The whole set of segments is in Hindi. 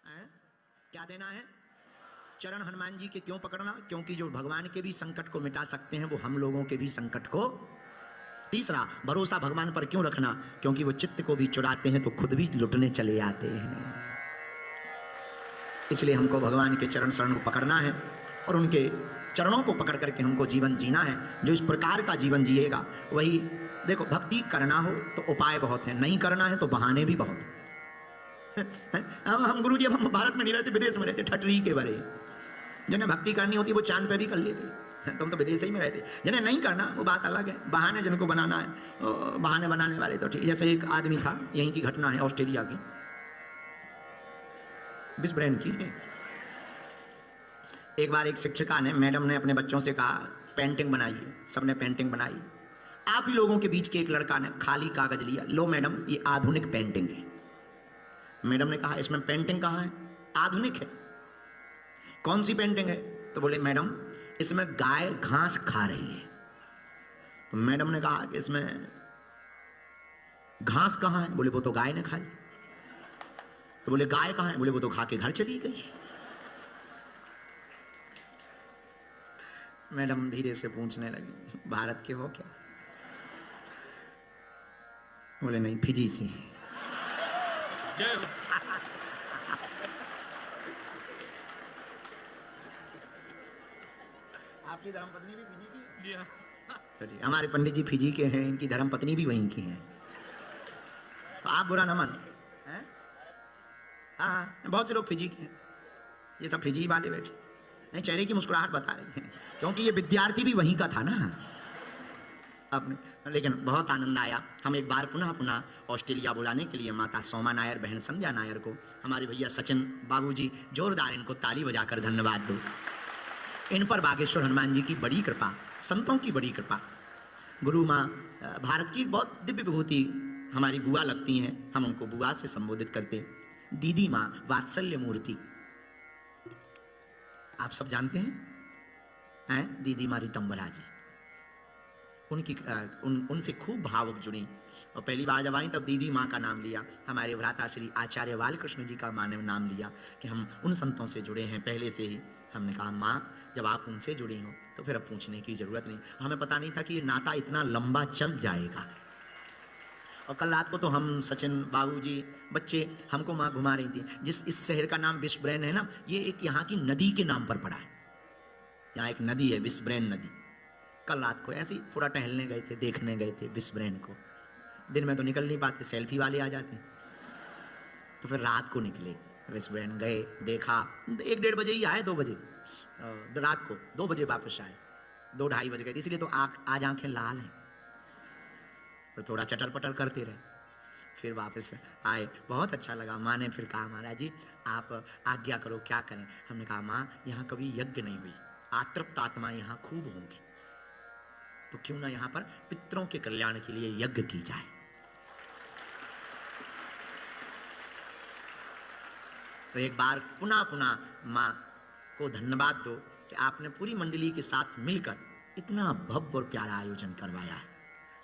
हैं? क्या देना है? चरण हनुमान जी के क्यों पकड़ना? क्योंकि जो भगवान के भी संकट को मिटा सकते हैं वो हम लोगों के भी संकट को। तीसरा, भरोसा भगवान पर क्यों रखना? क्योंकि वो चित्त को भी चुराते हैं तो खुद भी लुटने चले आते हैं। इसलिए हमको भगवान के चरण शरण को पकड़ना है और उनके चरणों को पकड़ करके हमको जीवन जीना है। जो इस प्रकार का जीवन जिएगा वही, देखो, भक्ति करना हो तो उपाय बहुत है, नहीं करना है तो बहाने भी बहुत हैं। हम गुरु जी, अब हम भारत में नहीं रहते, विदेश में रहते, ठटरी के बरे। जिन्हें भक्ति करनी होती वो चांद पे भी कर लेते, तुम तो विदेश ही में रहते। जिन्हें नहीं करना वो बात अलग है, बहाने जिनको बनाना है, बहाने बनाने वाले तो ठीक। जैसे एक आदमी था, यहीं की घटना है, ऑस्ट्रेलिया की, बिस्ब्रेन की। एक बार एक शिक्षिका ने, मैडम ने अपने बच्चों से कहा पेंटिंग बनाइए। सबने पेंटिंग बनाई। आप ही लोगों के बीच के एक लड़का ने खाली कागज लिया, लो मैडम ये आधुनिक पेंटिंग है। मैडम ने कहा इसमें पेंटिंग कहाँ है? आधुनिक है। कौन सी पेंटिंग है? तो बोले मैडम इसमें गाय घास खा रही है। तो मैडम ने कहा कि इसमें घास कहाँ है? बोले वो तो गाय ने खाई। तो बोले गाय कहाँ है? बोले वो तो खा के घर चली गई। मैडम धीरे से पूछने लगी भारत के हो क्या? बोले नहीं, फिजी से। आपकी धर्मपत्नी भी फिजी की है? हमारे पंडित जी फिजी के हैं, इनकी धर्मपत्नी भी वहीं की है। तो आप बुरा ना मान। हाँ, बहुत से लोग फिजी के हैं, ये सब फिजी वाले बैठे। नहीं, चेहरे की मुस्कुराहट बता रही है, क्योंकि ये विद्यार्थी भी वहीं का था ना अपने। लेकिन बहुत आनंद आया। हम एक बार पुनः पुनः ऑस्ट्रेलिया बुलाने के लिए माता सोमा नायर, बहन संध्या नायर को, हमारे भैया सचिन बाबूजी, जोरदार इनको ताली बजाकर धन्यवाद दो। इन पर बागेश्वर हनुमान जी की बड़ी कृपा, संतों की बड़ी कृपा। गुरु माँ भारत की बहुत दिव्य विभूति, हमारी बुआ लगती हैं, हम उनको बुआ से संबोधित करते। दीदी माँ वात्सल्य मूर्ति, आप सब जानते हैं दीदी माँ रितंबरा जी। उनकी उनसे खूब भावुक जुड़ी, और पहली बार जब आई तब दीदी माँ का नाम लिया। हमारे भ्राता श्री आचार्य बालकृष्ण जी का माँ ने नाम लिया कि हम उन संतों से जुड़े हैं पहले से ही। हमने कहा माँ जब आप उनसे जुड़ी हो तो फिर अब पूछने की जरूरत नहीं। हमें पता नहीं था कि ये नाता इतना लंबा चल जाएगा। और कल रात को तो हम सचिन बाबूजी बच्चे हमको माँ घुमा रही थी। जिस इस शहर का नाम बिस्ब्रेन है ना, ये एक यहाँ की नदी के नाम पर पड़ा है। यहाँ एक नदी है बिस्ब्रेन नदी। कल रात को ऐसे ही थोड़ा टहलने गए थे, देखने गए थे बिस्ब्रेन को। दिन में तो निकल नहीं पाते, सेल्फी वाले आ जाते, तो फिर रात को निकले, बिस्ब्रेन गए, देखा। 1-1:30 बजे ही आए, 2 बजे रात को 2 बजे वापस आए। 2-2:30 बज गए, इसलिए तो आज आंखें लाल हैं। और थोड़ा चटर पटर करते रहे, फिर वापस आए। बहुत अच्छा लगा। माँ ने फिर कहा महाराज जी आप आज्ञा करो क्या करें। हमने कहा माँ यहाँ कभी यज्ञ नहीं हुई, आतृप्त आत्मा यहाँ खूब होंगी, तो क्यों ना यहाँ पर पितरों के कल्याण के लिए यज्ञ की जाए। तो एक बार पुनः पुनः माँ को धन्यवाद दो कि आपने पूरी मंडली के साथ मिलकर इतना भव्य और प्यारा आयोजन करवाया है।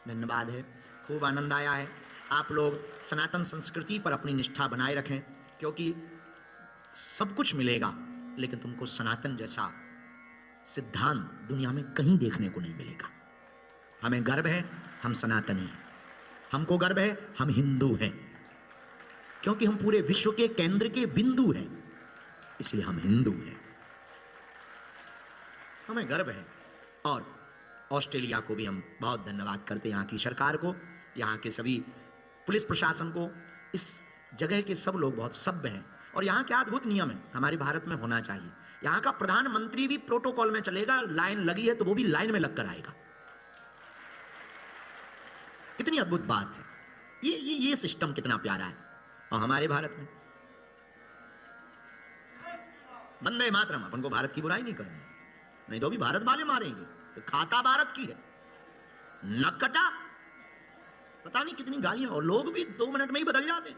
धन्यवाद है, खूब आनंद आया है। आप लोग सनातन संस्कृति पर अपनी निष्ठा बनाए रखें, क्योंकि सब कुछ मिलेगा लेकिन तुमको सनातन जैसा सिद्धांत दुनिया में कहीं देखने को नहीं मिलेगा। हमें गर्व है हम सनातनी हैं, हमको गर्व है हम हिंदू हैं, क्योंकि हम पूरे विश्व के केंद्र के बिंदु हैं, इसलिए हम हिंदू हैं, हमें गर्व है। और ऑस्ट्रेलिया को भी हम बहुत धन्यवाद करते हैं, यहाँ की सरकार को, यहाँ के सभी पुलिस प्रशासन को। इस जगह के सब लोग बहुत सभ्य हैं और यहाँ के अद्भुत नियम है, हमारे भारत में होना चाहिए। यहाँ का प्रधानमंत्री भी प्रोटोकॉल में चलेगा, लाइन लगी है तो वो भी लाइन में लगकर आएगा। कितनी अद्भुत बात है ये सिस्टम कितना प्यारा है। और हमारे भारत में वंदे मातरम, अपन को भारत की बुराई नहीं करनी, नहीं तो भी भारत वाले मारेंगे। तो खाता भारत की है, नकटा, पता नहीं कितनी गालियां, और लोग भी 2 मिनट में ही बदल जाते हैं।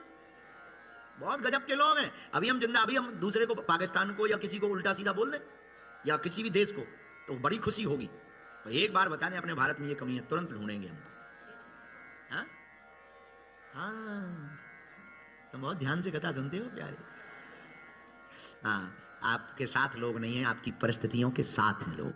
बहुत गजब के लोग हैं। अभी हम दूसरे को, पाकिस्तान को या किसी को उल्टा सीधा बोल दें या किसी भी देश को, तो बड़ी खुशी होगी। तो एक बार बता दें अपने भारत में ये कमी है, तुरंत ढूंढेंगे हमको। हाँ, तुम बहुत ध्यान से कथा सुनते हो प्यारे। हाँ, आपके साथ लोग नहीं हैं, आपकी परिस्थितियों के साथ हैं लोग।